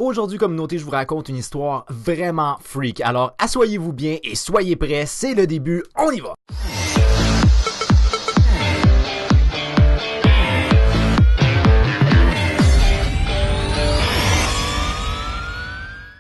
Aujourd'hui, communauté, je vous raconte une histoire vraiment freak. Alors, asseyez-vous bien et soyez prêts, c'est le début, on y va!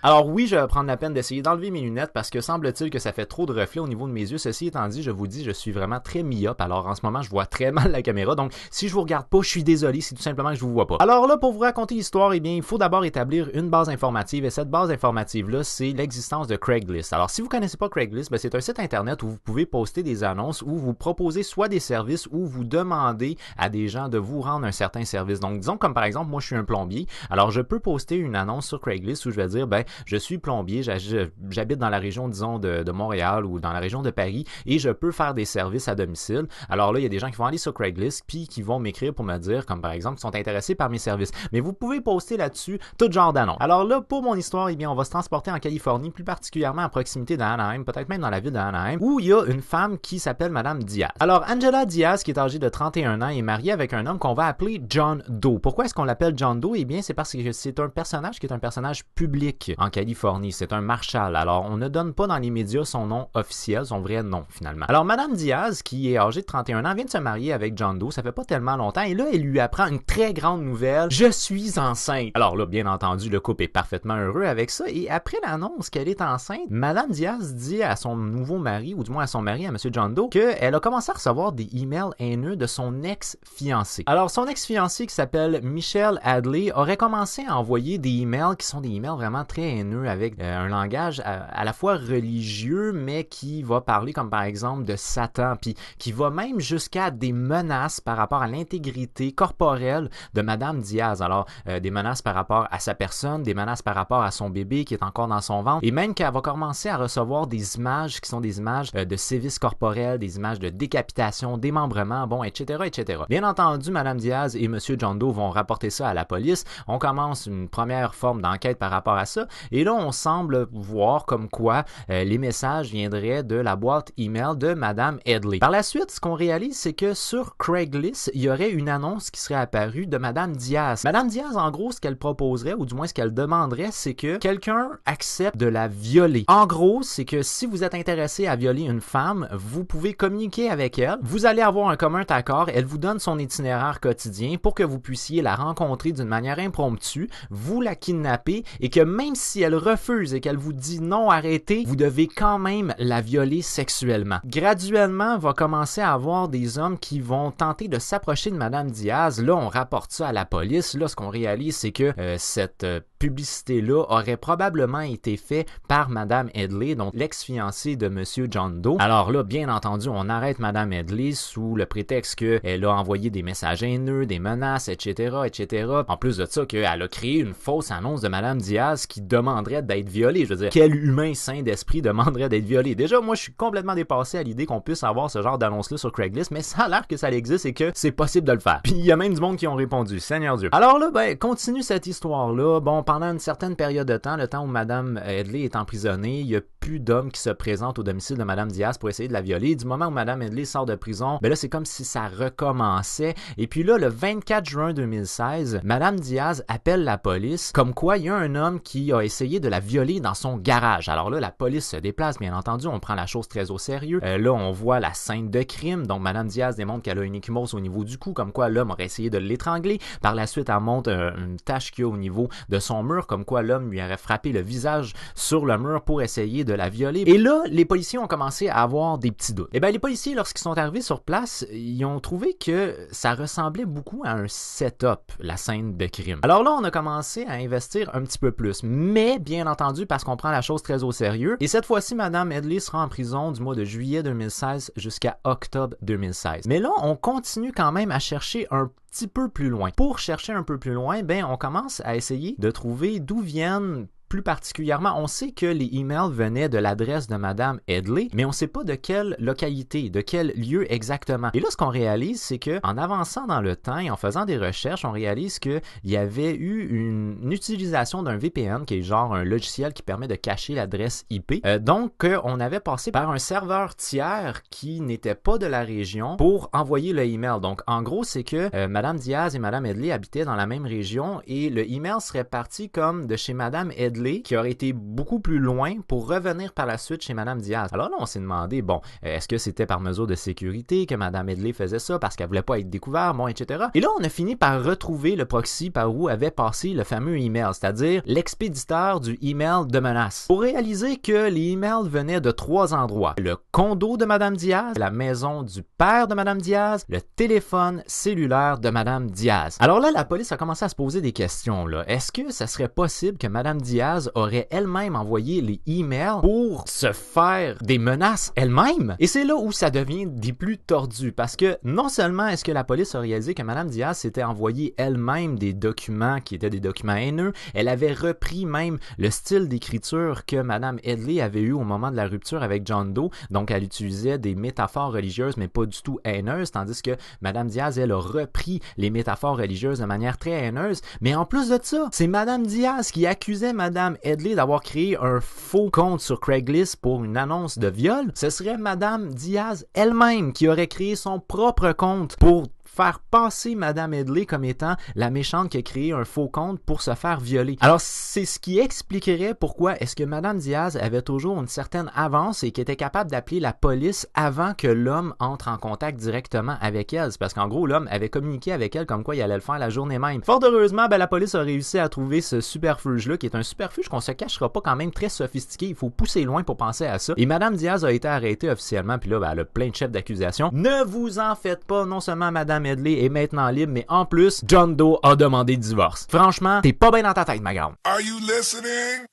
Alors oui, je vais prendre la peine d'essayer d'enlever mes lunettes parce que semble-t-il que ça fait trop de reflets au niveau de mes yeux. Ceci étant dit, je vous dis, je suis vraiment très myope. Alors en ce moment, je vois très mal la caméra. Donc si je vous regarde pas, je suis désolé, c'est tout simplement que je vous vois pas. Alors là, pour vous raconter l'histoire, eh bien, il faut d'abord établir une base informative. Et cette base informative-là, c'est l'existence de Craigslist. Alors si vous connaissez pas Craigslist, c'est un site internet où vous pouvez poster des annonces, où vous proposez soit des services, ou vous demandez à des gens de vous rendre un certain service. Donc disons comme par exemple, moi je suis un plombier. Alors je peux poster une annonce sur Craigslist où je vais dire, je suis plombier, j'habite dans la région, disons, de Montréal ou dans la région de Paris et je peux faire des services à domicile. Alors là, il y a des gens qui vont aller sur Craigslist puis qui vont m'écrire pour me dire, comme par exemple, qu'ils sont intéressés par mes services. Mais vous pouvez poster là-dessus tout genre d'annonces. Alors là, pour mon histoire, eh bien, on va se transporter en Californie, plus particulièrement à proximité d'Anaheim, peut-être même dans la ville d'Anaheim, où il y a une femme qui s'appelle Madame Diaz. Alors, Angela Diaz, qui est âgée de 31 ans, est mariée avec un homme qu'on va appeler John Doe. Pourquoi est-ce qu'on l'appelle John Doe? Eh bien, c'est parce que c'est un personnage qui est un personnage public en Californie. C'est un marshal. Alors, on ne donne pas dans les médias son nom officiel, son vrai nom, finalement. Alors, Madame Diaz, qui est âgée de 31 ans, vient de se marier avec John Doe. Ça fait pas tellement longtemps. Et là, elle lui apprend une très grande nouvelle. Je suis enceinte. Alors là, bien entendu, le couple est parfaitement heureux avec ça. Et après l'annonce qu'elle est enceinte, Madame Diaz dit à son nouveau mari, ou du moins à son mari, à Monsieur John Doe, qu'elle a commencé à recevoir des emails haineux de son ex-fiancé. Alors, son ex-fiancé, qui s'appelle Michelle Hadley, aurait commencé à envoyer des emails qui sont des emails vraiment très haineux avec un langage à la fois religieux, mais qui va parler comme par exemple de Satan, puis qui va même jusqu'à des menaces par rapport à l'intégrité corporelle de Madame Diaz. Alors, des menaces par rapport à sa personne, des menaces par rapport à son bébé qui est encore dans son ventre, et même qu'elle va commencer à recevoir des images qui sont des images de sévices corporels, des images de décapitation, démembrement, bon, etc., etc. Bien entendu, Madame Diaz et Monsieur John Doe vont rapporter ça à la police. On commence une première forme d'enquête par rapport à ça, et là, on semble voir comme quoi les messages viendraient de la boîte email de Madame Hadley. Par la suite, ce qu'on réalise, c'est que sur Craigslist, il y aurait une annonce qui serait apparue de Madame Diaz. Madame Diaz, en gros, ce qu'elle proposerait, ou du moins ce qu'elle demanderait, c'est que quelqu'un accepte de la violer. En gros, c'est que si vous êtes intéressé à violer une femme, vous pouvez communiquer avec elle. Vous allez avoir un commun accord. Elle vous donne son itinéraire quotidien pour que vous puissiez la rencontrer d'une manière impromptue, vous la kidnapper et que même si elle refuse et qu'elle vous dit non, arrêtez, vous devez quand même la violer sexuellement. Graduellement, va commencer à avoir des hommes qui vont tenter de s'approcher de Madame Diaz. Là, on rapporte ça à la police. Là, ce qu'on réalise, c'est que cette publicité-là aurait probablement été faite par Madame Hadley, donc l'ex-fiancée de Monsieur John Doe. Alors là, bien entendu, on arrête Madame Hadley sous le prétexte qu'elle a envoyé des messages haineux, des menaces, etc., etc. En plus de ça, qu'elle a créé une fausse annonce de Madame Diaz qui demanderait d'être violée. Je veux dire, quel humain sain d'esprit demanderait d'être violé? Déjà, moi, je suis complètement dépassé à l'idée qu'on puisse avoir ce genre d'annonce-là sur Craigslist, mais ça a l'air que ça existe et que c'est possible de le faire. Puis il y a même du monde qui ont répondu, Seigneur Dieu. Alors là, continue cette histoire-là. Bon, pendant une certaine période de temps, le temps où Madame Hadley est emprisonnée, il y a plus d'hommes qui se présentent au domicile de Madame Diaz pour essayer de la violer. Du moment où Madame Hadley sort de prison, là, c'est comme si ça recommençait. Et puis là, le 24 juin 2016, Madame Diaz appelle la police, comme quoi il y a un homme qui a essayé de la violer dans son garage. Alors là, la police se déplace, bien entendu, on prend la chose très au sérieux. Là, on voit la scène de crime, donc Madame Diaz démontre qu'elle a une échymose au niveau du cou, comme quoi l'homme aurait essayé de l'étrangler. Par la suite, elle montre une tache qu'il y a au niveau de son mur, comme quoi l'homme lui aurait frappé le visage sur le mur pour essayer de la violer. Et là, les policiers ont commencé à avoir des petits doutes. Et bien, les policiers, lorsqu'ils sont arrivés sur place, ils ont trouvé que ça ressemblait beaucoup à un setup, la scène de crime. Alors là, on a commencé à investir un petit peu plus, mais bien entendu, parce qu'on prend la chose très au sérieux. Et cette fois-ci, Madame Hadley sera en prison du mois de juillet 2016 jusqu'à octobre 2016. Mais là, on continue quand même à chercher un petit peu plus loin. Pour chercher un peu plus loin, on commence à essayer de trouver d'où viennent plus particulièrement, on sait que les emails venaient de l'adresse de Madame Headley, mais on sait pas de quelle localité, de quel lieu exactement. Et là, ce qu'on réalise, c'est que en avançant dans le temps et en faisant des recherches, on réalise qu'il y avait eu une utilisation d'un VPN, qui est genre un logiciel qui permet de cacher l'adresse IP. Donc, on avait passé par un serveur tiers qui n'était pas de la région pour envoyer le email. Donc, en gros, c'est que Madame Diaz et Madame Headley habitaient dans la même région et le email serait parti comme de chez Madame Headley, qui aurait été beaucoup plus loin pour revenir par la suite chez Madame Diaz. Alors là, on s'est demandé, bon, est-ce que c'était par mesure de sécurité que Madame Headley faisait ça parce qu'elle voulait pas être découverte, bon, etc. Et là, on a fini par retrouver le proxy par où avait passé le fameux email, c'est-à-dire l'expéditeur du email de menace. Pour réaliser que les emails venaient de 3 endroits. Le condo de Madame Diaz, la maison du père de Madame Diaz, le téléphone cellulaire de Madame Diaz. Alors là, la police a commencé à se poser des questions, là. Est-ce que ça serait possible que Madame Diaz aurait elle-même envoyé les emails pour se faire des menaces elle-même? Et c'est là où ça devient des plus tordus, parce que non seulement est-ce que la police a réalisé que Madame Diaz s'était envoyé elle-même des documents qui étaient des documents haineux, elle avait repris même le style d'écriture que Madame Headley avait eu au moment de la rupture avec John Doe, donc elle utilisait des métaphores religieuses mais pas du tout haineuses, tandis que Madame Diaz, elle a repris les métaphores religieuses de manière très haineuse. Mais en plus de ça, c'est Madame Diaz qui accusait Madame Headley d'avoir créé un faux compte sur Craigslist pour une annonce de viol. Ce serait Madame Diaz elle-même qui aurait créé son propre compte pour faire passer Madame Headley comme étant la méchante qui a créé un faux compte pour se faire violer. Alors, c'est ce qui expliquerait pourquoi est-ce que Madame Diaz avait toujours une certaine avance et qui était capable d'appeler la police avant que l'homme entre en contact directement avec elle. C'est parce qu'en gros, l'homme avait communiqué avec elle comme quoi il allait le faire la journée même. Fort heureusement, la police a réussi à trouver ce superfuge-là, qui est un superfuge qu'on se cachera pas, quand même très sophistiqué. Il faut pousser loin pour penser à ça. Et Madame Diaz a été arrêtée officiellement, puis là, elle a plein de chefs d'accusation. Ne vous en faites pas, non seulement Madame Headley est maintenant libre, mais en plus, John Doe a demandé le divorce. Franchement, t'es pas bien dans ta tête, ma grande. Are you listening?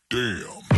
Damn.